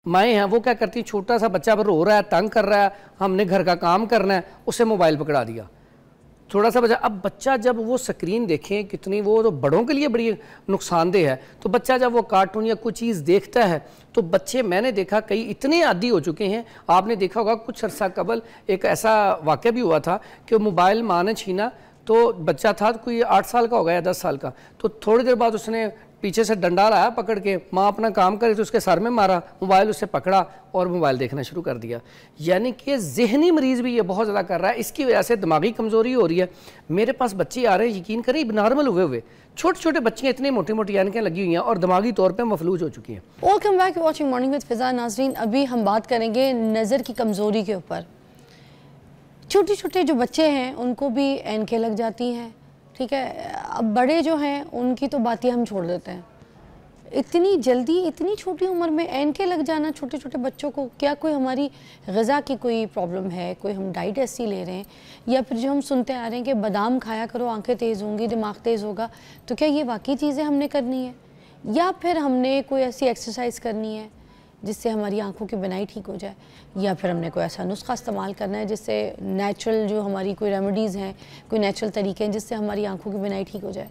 माएँ हैं वो क्या करती हैं, छोटा सा बच्चा रो रहा है, तंग कर रहा है, हमने घर का काम करना है, उसे मोबाइल पकड़ा दिया। थोड़ा सा बच्चा, अब बच्चा जब वो स्क्रीन देखें कितनी, वो तो बड़ों के लिए बड़ी नुकसानदेह है, तो बच्चा जब वो कार्टून या कोई चीज़ देखता है तो बच्चे, मैंने देखा कई इतने आदी हो चुके हैं। आपने देखा होगा कुछ अर्सा कबल एक ऐसा वाक़या भी हुआ था कि मोबाइल माँ ने छीना, तो बच्चा था कोई 8 साल का होगा या 10 साल का, तो थोड़ी देर बाद उसने पीछे से डंडा लाया पकड़ के, माँ अपना काम करे तो उसके सर में मारा, मोबाइल उससे पकड़ा और मोबाइल देखना शुरू कर दिया। यानी कि ज़हनी मरीज़ भी ये बहुत ज़्यादा कर रहा है, इसकी वजह से दिमागी कमज़ोरी हो रही है। मेरे पास बच्चे आ रहे हैं, यकीन करें नॉर्मल हुए छोटे छोटे बच्चे, इतनी मोटी मोटी ऐनकें लगी हुई हैं और दिमागी तौर पर मफलूज हो चुकी हैं। Welcome back watching morning with Fiza. नाज़रीन, अभी हम बात करेंगे नज़र की कमज़ोरी के ऊपर। छोटे छोटे जो बच्चे हैं उनको भी ऐनकें लग जाती हैं, ठीक है। अब बड़े जो हैं उनकी तो बात ही हम छोड़ देते हैं। इतनी जल्दी, इतनी छोटी उम्र में ऐनकें लग जाना छोटे छोटे बच्चों को, क्या कोई हमारी ग़िज़ा की कोई प्रॉब्लम है, कोई हम डाइट ऐसी ले रहे हैं, या फिर जो हम सुनते आ रहे हैं कि बादाम खाया करो आंखें तेज़ होंगी, दिमाग तेज़ होगा, तो क्या ये वाकई चीज़ें हमने करनी है, या फिर हमने कोई ऐसी एक्सरसाइज करनी है जिससे हमारी आंखों की बनाई ठीक हो जाए, या फिर हमने कोई ऐसा नुस्खा इस्तेमाल करना है जिससे नेचुरल जो हमारी कोई रेमेडीज़ हैं, कोई नेचुरल तरीके हैं जिससे हमारी आंखों की बनाई ठीक हो जाए।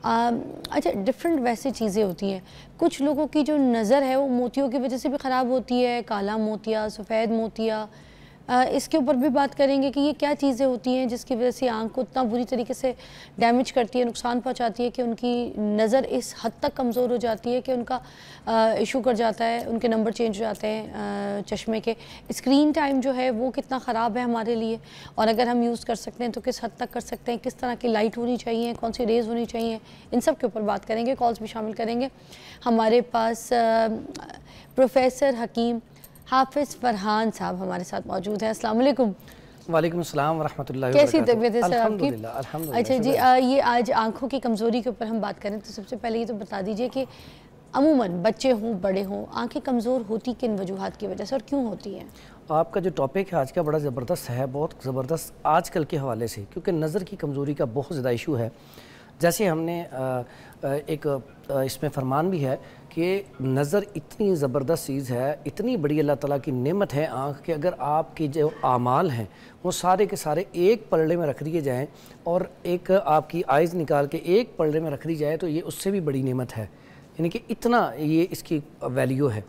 अच्छा, डिफरेंट वैसे चीज़ें होती हैं। कुछ लोगों की जो नज़र है वो मोतियों की वजह से भी ख़राब होती है, काला मोतिया, सफ़ेद मोतिया। इसके ऊपर भी बात करेंगे कि ये क्या चीज़ें होती हैं जिसकी वजह से आँख को इतना बुरी तरीके से डैमेज करती है, नुकसान पहुंचाती है कि उनकी नज़र इस हद तक कमज़ोर हो जाती है कि उनका इशू कर जाता है, उनके नंबर चेंज हो जाते हैं चश्मे के। स्क्रीन टाइम जो है वो कितना ख़राब है हमारे लिए, और अगर हम यूज़ कर सकते हैं तो किस हद तक कर सकते हैं, किस तरह की लाइट होनी चाहिए, कौन सी रेज़ होनी चाहिए, इन सब के ऊपर बात करेंगे। कॉल्स भी शामिल करेंगे। हमारे पास प्रोफेसर हकीम हाफिज़ फरहान साहब हमारे साथ मौजूद हैं। अस्सलाम वालेकुम। वालेकुम अस्सलाम व रहमतुल्लाहि व कैसी बरकातुहू। तबीयत है सर आपकी? अल्हम्दुलिल्लाह। अच्छा जी, ये आज आँखों की कमज़ोरी के ऊपर हम बात करें तो सबसे पहले ये तो बता दीजिए कि अमूमन बच्चे हों बड़े हों, आँखें कमज़ोर होती किन वजूहात की वजह से और क्यों होती हैं? आपका जो टॉपिक है आज का बड़ा ज़बरदस्त है, बहुत ज़बरदस्त आजकल के हवाले से, क्योंकि नज़र की कमज़ोरी का बहुत ज़्यादा इशू है। जैसे हमने एक इसमें फरमान भी है कि नज़र इतनी ज़बरदस्त चीज़ है, इतनी बड़ी अल्लाह ताला की नेमत है आँख के, अगर आपके जो आमाल हैं वो सारे के सारे एक पलड़े में रख दिए जाएँ और एक आपकी आइज़ निकाल के एक पलड़े में रख दी जाए तो ये उससे भी बड़ी नेमत है। यानी कि इतना ये इसकी वैल्यू है।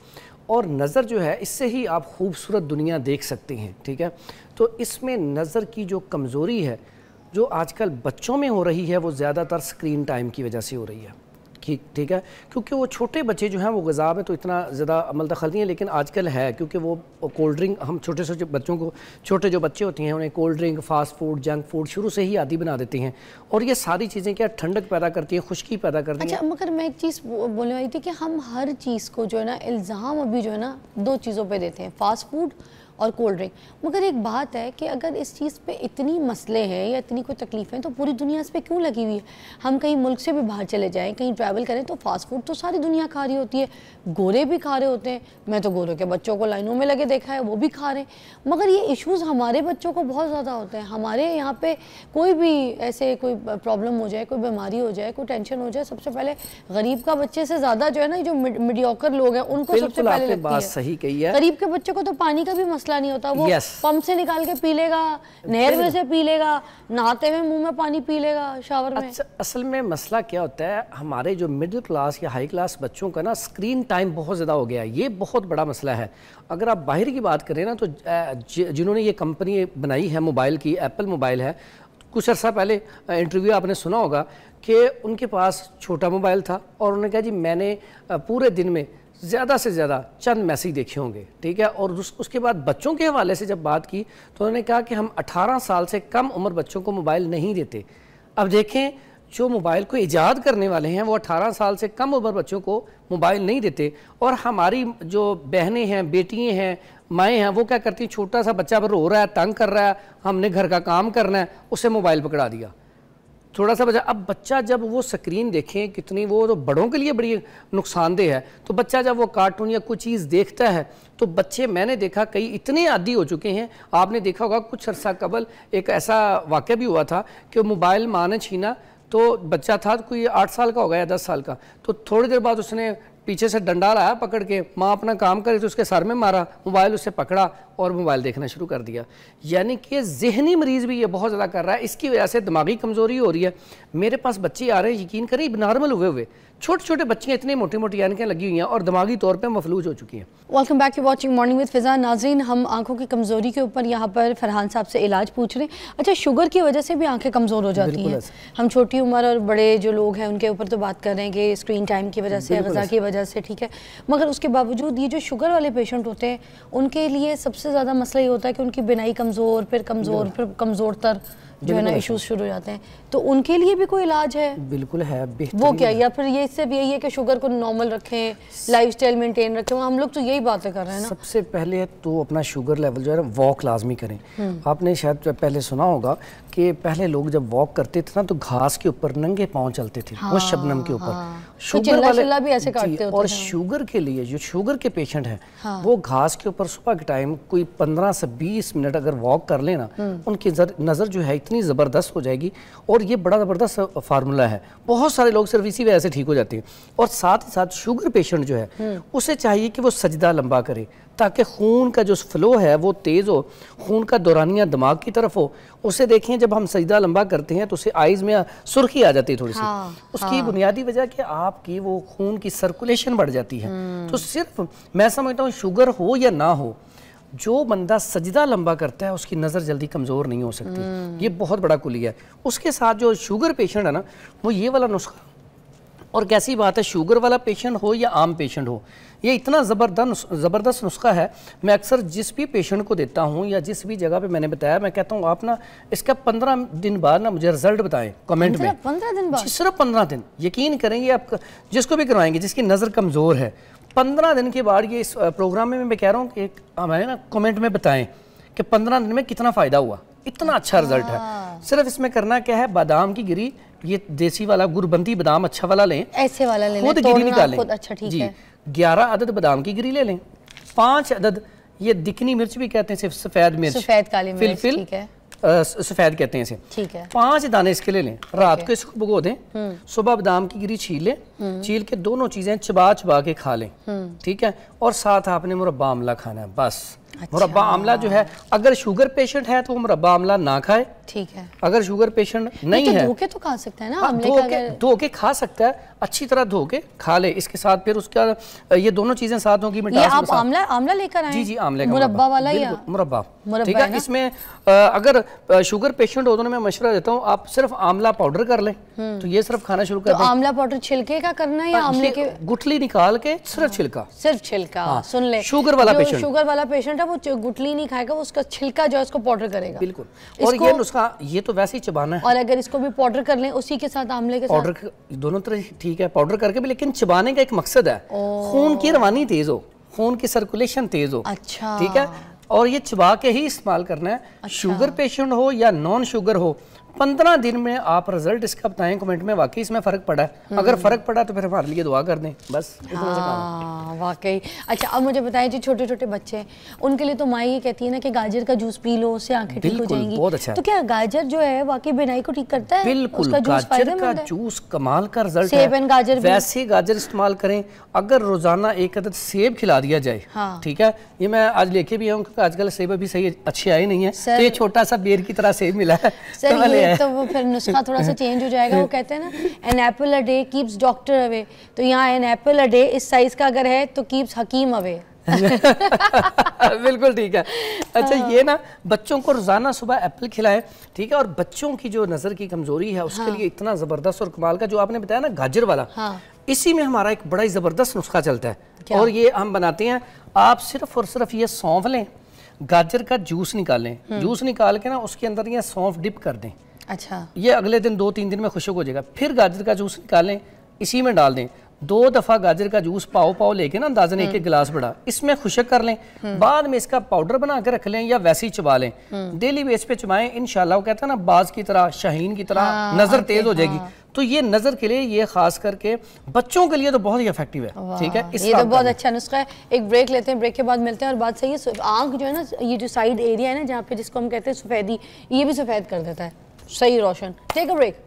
और नज़र जो है, इससे ही आप खूबसूरत दुनिया देख सकते हैं, ठीक है। तो इसमें नज़र की जो कमज़ोरी है जो आजकल बच्चों में हो रही है वो ज़्यादातर स्क्रीन टाइम की वजह से हो रही है, ठीक है। क्योंकि वो छोटे बच्चे जो हैं वो ग़िज़ा में तो इतना ज़्यादा अमल दखल नहीं है, लेकिन आजकल है क्योंकि वो कोल्ड ड्रिंक, हम छोटे छोटे बच्चों को, छोटे जो बच्चे होते हैं उन्हें cold drink, fast food, junk food शुरू से ही आदी बना देते हैं, और ये सारी चीज़ें क्या ठंडक पैदा करती हैं, खुश्की पैदा करती हैं। अच्छा, मगर मैं एक चीज़ बोलने वाली थी कि हम हर चीज़ को जो है ना इल्ज़ाम अभी जो है ना दो चीज़ों पर देते हैं, फास्ट फूड और कोल्ड ड्रिंक। मगर एक बात है कि अगर इस चीज़ पे इतनी मसले हैं या इतनी कोई तकलीफ़ है तो पूरी दुनिया इस पे क्यों लगी हुई है? हम कहीं मुल्क से भी बाहर चले जाएं, कहीं ट्रैवल करें तो फास्ट फूड तो सारी दुनिया खा रही होती है, गोरे भी खा रहे होते हैं। मैं तो गोरे के बच्चों को लाइनों में लगे देखा है, वो भी खा रहे हैं। मगर ये इशूज़ हमारे बच्चों को बहुत ज़्यादा होते हैं। हमारे यहाँ पर कोई भी ऐसे कोई प्रॉब्लम हो जाए, कोई बीमारी हो जाए, कोई टेंशन हो जाए, सबसे पहले गरीब का बच्चे से ज़्यादा जो है ना जो मीडियोकर लोग हैं उनको सबसे पहले लगती है। सही कही है। गरीब के बच्चों को तो पानी का भी मसला नहीं होता, वो पंप से निकाल के पी लेगा, नहर में से पी लेगा, नहाते हुए मुंह में पानी पी लेगा, शावर में। असल में मसला क्या होता है, हमारे जो मिडिल क्लास या हाई क्लास बच्चों का ना स्क्रीन टाइम बहुत ज़्यादा हो गया है, ये बहुत बड़ा मसला है। अगर आप बाहर की बात करें ना तो जिन्होंने ये कंपनी बनाई है मोबाइल की, एप्पल मोबाइल है, कुछ अर्सा पहले इंटरव्यू आपने सुना होगा कि उनके पास छोटा मोबाइल था और उन्होंने कहा जी मैंने पूरे दिन में ज़्यादा से ज़्यादा चंद मैसेज देखे होंगे, ठीक है। और उसके बाद बच्चों के हवाले से जब बात की तो उन्होंने कहा कि हम 18 साल से कम उम्र बच्चों को मोबाइल नहीं देते। अब देखें, जो मोबाइल को ईजाद करने वाले हैं वो 18 साल से कम उम्र बच्चों को मोबाइल नहीं देते, और हमारी जो बहनें हैं, बेटियाँ हैं, माएँ हैं, वो क्या करती हैं, छोटा सा बच्चा रो रहा है, तंग कर रहा है, हमने घर का काम करना है, उसे मोबाइल पकड़ा दिया। थोड़ा सा बच्चा, अब बच्चा जब वो स्क्रीन देखें कितनी, वो तो बड़ों के लिए बड़ी नुकसानदेह है, तो बच्चा जब वो कार्टून या कोई चीज़ देखता है तो बच्चे, मैंने देखा कई इतने आदी हो चुके हैं। आपने देखा होगा कुछ अर्सा कबल एक ऐसा वाक़या भी हुआ था कि मोबाइल माँ ने छीना, तो बच्चा था कोई 8 साल का होगा या 10 साल का, तो थोड़ी देर बाद उसने पीछे से डंडा लाया पकड़ के, माँ अपना काम करे तो उसके सर में मारा, मोबाइल उससे पकड़ा और मोबाइल देखना शुरू कर दिया। यानी कि ज़हनी मरीज़ भी ये बहुत ज़्यादा कर रहा है, इसकी वजह से दिमागी कमज़ोरी हो रही है। मेरे पास बच्चे आ रहे हैं, यकीन करें नॉर्मल हुए छोटे छोटे बच्चे, इतनी मोटी मोटी ऐनकें लगी हुई हैं और दिमागी तौर पे मफलूज हो चुकी हैं। Welcome back, you watching morning with Fiza. नाज़रीन, हम आंखों की कमज़ोरी के ऊपर यहाँ पर फरहान साहब से इलाज पूछ रहे हैं। अच्छा, शुगर की वजह से भी आंखें कमज़ोर हो जाती हैं। हम छोटी उम्र और बड़े जो लोग हैं उनके ऊपर तो बात कर रहे हैं कि स्क्रीन टाइम की वजह से, ग़िज़ा की वजह से, ठीक है, मगर उसके बावजूद ये जो शुगर वाले पेशेंट होते हैं उनके लिए सबसे ज़्यादा मसला ये होता है कि उनकी बिनाई कमज़ोर, फिर कमज़ोर तर जो है ना इशूज़ शुरू हो जाते हैं। तो उनके लिए भी कोई इलाज है? बिल्कुल है, वो क्या, या फिर ये सिर्फ यही है कि शुगर को नॉर्मल रखें, लाइफस्टाइल मेंटेन रखें? हम लोग तो यही बातें कर रहे हैं ना। सबसे पहले तो अपना शुगर लेवल जो है ना वॉक लाजमी करें। आपने शायद पहले सुना होगा कि पहले लोग जब वॉक करते थे ना तो घास के ऊपर नंगे पाँव चलते थे, वो शबनम के ऊपर। शुगर वाले भी ऐसे काटते होते और शुगर के लिए जो शुगर के पेशेंट हैं वो घास के ऊपर सुबह के टाइम कोई 15 से 20 मिनट अगर वॉक कर लेना, उनकी नज़र जो है इतनी ज़बरदस्त हो जाएगी। और ये बड़ा ज़बरदस्त फार्मूला है, बहुत सारे लोग सिर्फ इसी वजह से ठीक हो जाते हैं। और साथ ही साथ शुगर पेशेंट जो है उसे चाहिए कि वो सजदा लंबा करे ताकि खून का जो फ्लो है वो तेज़ हो, खून का दौरानिया दिमाग की तरफ हो। उसे देखें, जब हम सजदा लंबा करते हैं तो उसे आइज़ में सुर्खी आ जाती है थोड़ी सी। उसकी बुनियादी वजह कि आपकी वो खून की सर्कुलेशन बढ़ जाती है। तो सिर्फ मैं समझता हूँ शुगर हो या ना हो, जो बंदा सजदा लंबा करता है उसकी नज़र जल्दी कमज़ोर नहीं हो सकती। ये बहुत बड़ा कुलिया है। उसके साथ जो शुगर पेशेंट है ना, वो ये वाला नुस्खा, और कैसी बात है, शुगर वाला पेशेंट हो या आम पेशेंट हो, ये इतना ज़बरदस्त नुस्खा है। मैं अक्सर जिस भी पेशेंट को देता हूँ या जिस भी जगह पे मैंने बताया, मैं कहता हूँ आप ना इसका 15 दिन बाद ना मुझे रिजल्ट बताएं कमेंट में। 15 दिन बाद? सिर्फ 15 दिन। यकीन करेंगे आप जिसको भी करवाएंगे जिसकी नज़र कमज़ोर है, 15 दिन के बाद ये इस प्रोग्राम में मैं कह रहा हूँ कि हमें ना कमेंट में बताएं कि 15 दिन में कितना फ़ायदा हुआ। इतना अच्छा रिजल्ट है। सिर्फ इसमें करना क्या है, बादाम की गिरी, ये देसी वाला गुरबंदी बादाम अच्छा वाला लें, ऐसे वाला लें, खुद गिरी निकालें। अच्छा, ठीक है। 11 अदद बादाम की गिरी ले लें, 5 अदद ये दिखनी मिर्च भी कहते हैं, सिर्फ सफ़ेद मिर्च, सफ़ेद काली मिर्च, ठीक है, सफ़ेद कहते हैं इसे, ठीक है। 5 दाने इसके ले लें, रात को इसको भिगो दें, सुबह बादाम की गिरी छील लें, छील के दोनों चीज़ें चबा चबा के खा लें, ठीक है। और साथ आपने मुरब्बा आमला खाना है, बस। मुरब्बा आमला जो है, अगर शुगर पेशेंट है तो वो मुरब्बा आमला ना खाए, ठीक है। अगर शुगर पेशेंट नहीं है, धो के तो खा सकता है ना, धो के खा सकता है, अच्छी तरह धो के खा ले। इसके साथ फिर उसका ये दोनों चीजें साथ होंगी। आप आमला लेकर आए? जी, आमले का मुरब्बा वाला या मुरब्बा, ठीक है। इसमें अगर शुगर पेशेंट हो तो मैं मशवरा देता हूँ आप सिर्फ आमला पाउडर कर लें, तो ये सिर्फ खाना शुरू कर दें। आमला पाउडर छिलके का करना है या आमले के गुठली निकाल के सिर्फ छिलका? सिर्फ छिलका। सुन ले, शुगर वाला पेशेंट है वो गुठली नहीं खाएगा, वो उसका छिलका जो है उसको पाउडर करेगा। बिल्कुल। और ये नुस्खा ये तो वैसे ही चबाना है। और अगर इसको भी पाउडर कर लें उसी के साथ, आमले के साथ, पाउडर दोनों तरह ठीक है, पाउडर करके भी, लेकिन चबाने का एक मकसद है, खून की रवानी तेज हो, खून की सर्कुलेशन तेज हो। अच्छा, ठीक है। और ये चबा के ही इस्तेमाल करना है। अच्छा। शुगर पेशेंट हो या नॉन शुगर हो, 15 दिन में आप रिजल्ट इसका बताएं कमेंट में, वाकई इसमें फ़र्क पड़ा है। अगर फ़र्क पड़ा तो फिर हमारे लिए दुआ कर दें, बस। वाकई। अच्छा, अब मुझे बताएं, जो छोटे छोटे बच्चे हैं उनके लिए तो माँ ये कहती है ना कि गाजर का जूस पी लो, उससे आंखें ठीक हो जाएंगी। बहुत अच्छा। तो क्या गाजर जो है वाकई बिनाई को ठीक करता है? बिल्कुल, गाजर का जूस कमाल का रिजल्ट है। सेब एंड गाजर, वैसे गाजर इस्तेमाल करें। अगर रोजाना 1 अदद सेब खिला दिया जाए, ठीक है, ये मैं आज लेके भी आऊँ क्योंकि आजकल सेब अभी सही अच्छे आए नहीं है, तो ये छोटा सा बेर की तरह सेब मिला है तो वो फिर नुस्खा थोड़ा सा चेंज हो जाएगा। वो कहते हैं ना, an apple a day keeps doctor away, तो यहाँ एन एप्पल अ डे इस साइज का अगर है तो कीप्स हकीम अवे। बिल्कुल ठीक है। अच्छा, ये ना बच्चों को रोजाना सुबह एप्पल खिलाएं, ठीक है। और बच्चों की जो नजर की कमजोरी है उसके लिए इतना जबरदस्त और कमाल का जो आपने बताया ना गाजर वाला, इसी में हमारा एक बड़ा ही जबरदस्त नुस्खा चलता है। और ये हम बनाते हैं, आप सिर्फ और सिर्फ ये सौंफ लें, गाजर का जूस निकालें, जूस निकाल के ना उसके अंदर ये सौंफ डिप कर दें। अच्छा, ये अगले दिन 2-3 दिन में खुशक हो जाएगा। फिर गाजर का जूस निकालें, इसी में डाल दें। 2 दफ़ा गाजर का जूस पाव लेके ना अंदाजन 1 गिलास बड़ा, इसमें खुशक कर लें। बाद में इसका पाउडर बना के रख लें या वैसे ही चबा लें। डेली बेस पे चबाएं, इंशाल्लाह वो कहता है ना बाज की तरह, शाहीन की तरह नजर तेज हो जाएगी। तो ये नजर के लिए, ये खास करके बच्चों के लिए तो बहुत ही इफेक्टिव है, ठीक है। ये तो बहुत अच्छा नुस्खा है। एक ब्रेक लेते हैं, ब्रेक के बाद मिलते हैं। और बात सही है, आंख जो है ना, ये जो साइड एरिया है ना जहाँ पे, जिसको हम कहते हैं सफेदी, ये भी सफेद कर देता है, सही रोशन। Take a break.